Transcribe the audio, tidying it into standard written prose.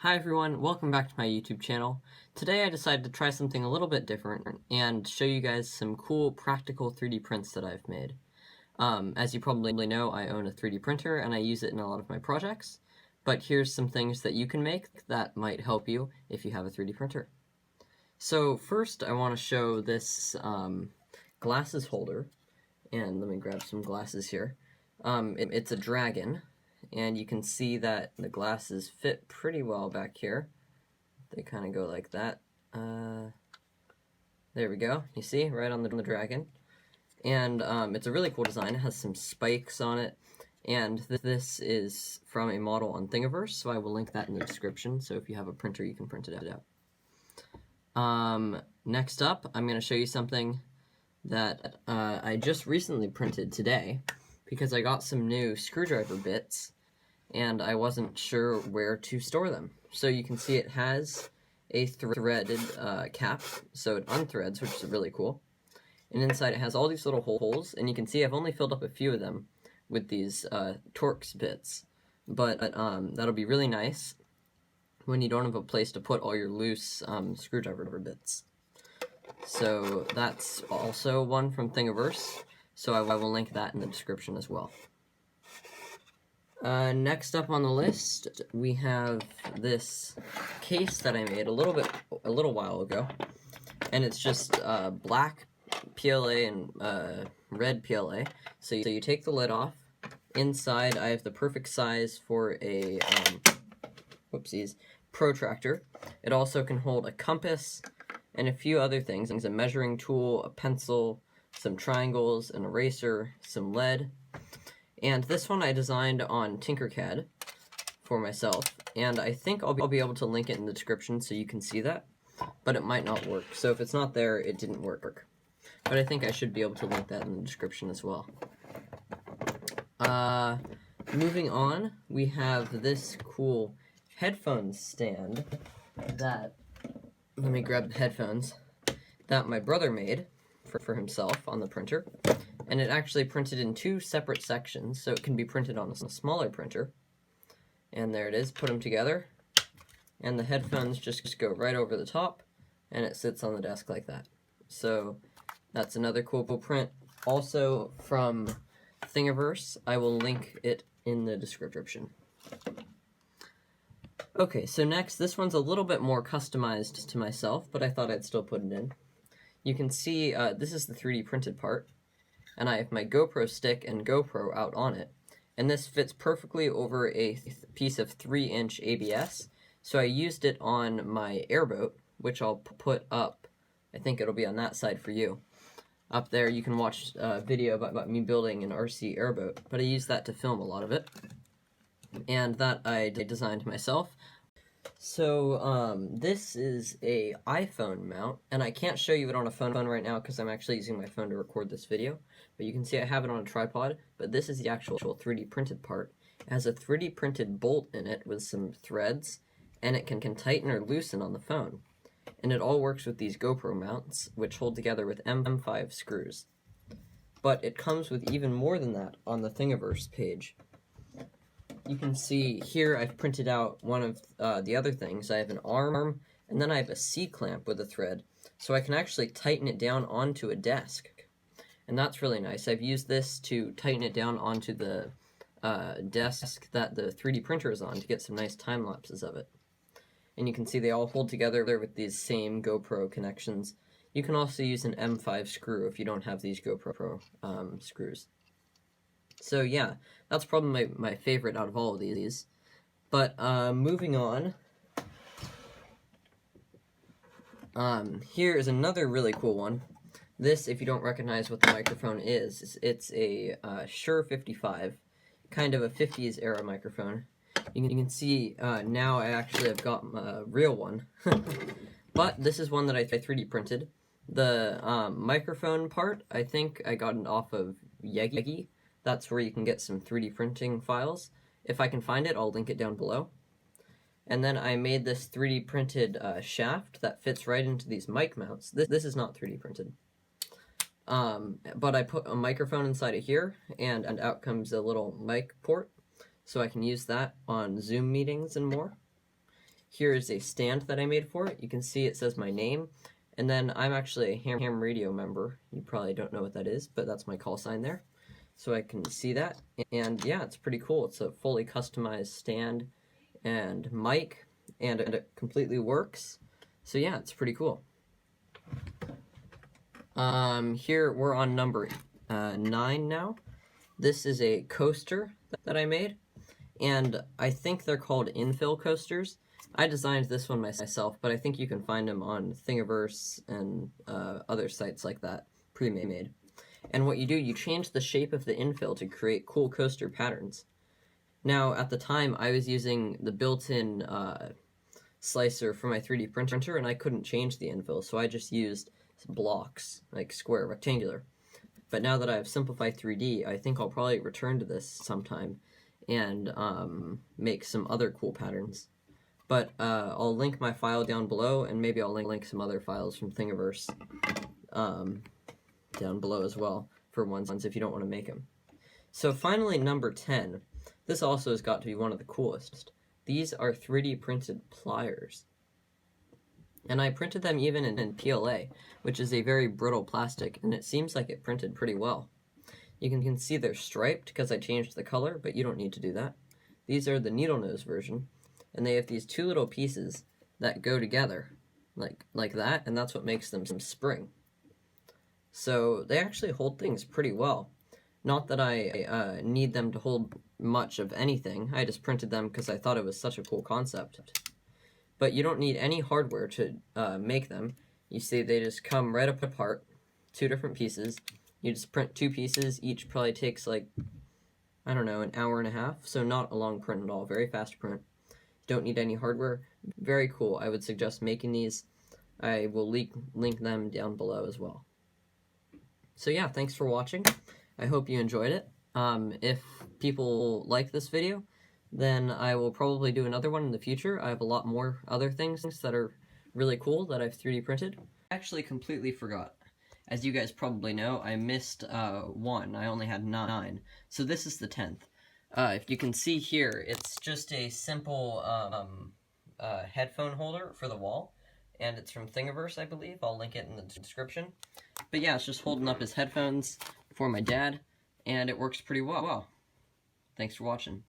Hi everyone, welcome back to my YouTube channel. Today I decided to try something a little bit different and show you guys some cool practical 3D prints that I've made. As you probably know, I own a 3D printer and I use it in a lot of my projects, but here's some things that you can make that might help you if you have a 3D printer. So first I want to show this glasses holder, and let me grab some glasses here. It's a dragon. And you can see that the glasses fit pretty well back here. They kind of go like that. There we go. You see, right on the dragon. And it's a really cool design. It has some spikes on it. And this is from a model on Thingiverse, so I will link that in the description. So if you have a printer, you can print it out. Next up, I'm going to show you something that I just recently printed today because I got some new screwdriver bits and I wasn't sure where to store them. So you can see it has a threaded cap, so it unthreads, which is really cool. And inside it has all these little holes, and you can see I've only filled up a few of them with these Torx bits. But that'll be really nice when you don't have a place to put all your loose screwdriver bits. So that's also one from Thingiverse, so I will link that in the description as well. Next up on the list, we have this case that I made a little while ago, and it's just black PLA and red PLA. So you take the lid off. Inside, I have the perfect size for a protractor. It also can hold a compass and a few other things, a measuring tool, a pencil, some triangles, an eraser, some lead. And this one I designed on Tinkercad for myself, and I think I'll be able to link it in the description so you can see that, but it might not work. So if it's not there, it didn't work. But I think I should be able to link that in the description as well. Moving on, we have this cool headphones stand that, let me grab the headphones, that my brother made for himself on the printer. And it actually printed in two separate sections, so it can be printed on a smaller printer. And there it is, put them together, and the headphones just go right over the top, and it sits on the desk like that. So that's another cool print. Also from Thingiverse, I will link it in the description. Okay, so next, this one's a little bit more customized to myself, but I thought I'd still put it in. You can see this is the 3D printed part, and I have my GoPro stick and GoPro out on it. And this fits perfectly over a piece of 3-inch ABS, so I used it on my airboat, which I'll put up. I think it'll be on that side for you. Up there you can watch a video about me building an RC airboat, but I used that to film a lot of it. And that I designed myself. So, this is a iPhone mount, and I can't show you it on a phone right now because I'm actually using my phone to record this video, but you can see I have it on a tripod, but this is the actual 3D printed part. It has a 3D printed bolt in it with some threads, and it can tighten or loosen on the phone. And it all works with these GoPro mounts, which hold together with M5 screws. But it comes with even more than that on the Thingiverse page. You can see here I've printed out one of the other things. I have an arm, and then I have a C-clamp with a thread, so I can actually tighten it down onto a desk. And that's really nice. I've used this to tighten it down onto the desk that the 3D printer is on to get some nice time lapses of it. And you can see they all hold together there with these same GoPro connections. You can also use an M5 screw if you don't have these GoPro screws. So yeah, that's probably my favorite out of all of these. But moving on, here is another really cool one. This, if you don't recognize what the microphone is, it's a Shure 55, kind of a 50s era microphone. You can see now I actually have got a real one, but this is one that I 3D printed. The microphone part, I think I got it off of Yegi. That's where you can get some 3D printing files. If I can find it, I'll link it down below. And then I made this 3D printed shaft that fits right into these mic mounts. This is not 3D printed. But I put a microphone inside of here, and out comes a little mic port, so I can use that on Zoom meetings and more. Here is a stand that I made for it. You can see it says my name, and then I'm actually a ham radio member. You probably don't know what that is, but that's my call sign there. So I can see that, and yeah, it's pretty cool. It's a fully customized stand and mic, and it completely works. So yeah, it's pretty cool. Here we're on number 9 now. This is a coaster that I made, and I think they're called Infill Coasters. I designed this one myself, but I think you can find them on Thingiverse and other sites like that, pre-made. And what you do, you change the shape of the infill to create cool coaster patterns. Now, at the time, I was using the built-in slicer for my 3D printer, and I couldn't change the infill, so I just used blocks, like square, rectangular. But now that I have Simplify 3D, I think I'll probably return to this sometime and make some other cool patterns. But I'll link my file down below, and maybe I'll link some other files from Thingiverse down below as well for ones if you don't want to make them. So finally, number 10. This also has got to be one of the coolest. These are 3D printed pliers. And I printed them even in PLA, which is a very brittle plastic, and it seems like it printed pretty well. You can see they're striped because I changed the color, but you don't need to do that. These are the needle nose version, and they have these two little pieces that go together, like that, and that's what makes them spring. So they actually hold things pretty well. Not that I need them to hold much of anything, I just printed them because I thought it was such a cool concept. But you don't need any hardware to make them. You see they just come right up apart, two different pieces. You just print two pieces, each probably takes like, I don't know, an hour and a half, so not a long print at all, very fast print. Don't need any hardware, very cool. I would suggest making these. I will link them down below as well. So yeah, thanks for watching. I hope you enjoyed it. If people like this video, then I will probably do another one in the future. I have a lot more other things that are really cool that I've 3D printed. I actually completely forgot. As you guys probably know, I missed one. I only had 9. So this is the 10th. If you can see here, it's just a simple headphone holder for the wall. And it's from Thingiverse, I believe. I'll link it in the description. But yeah, it's just holding up his headphones for my dad, and it works pretty well. Thanks for watching.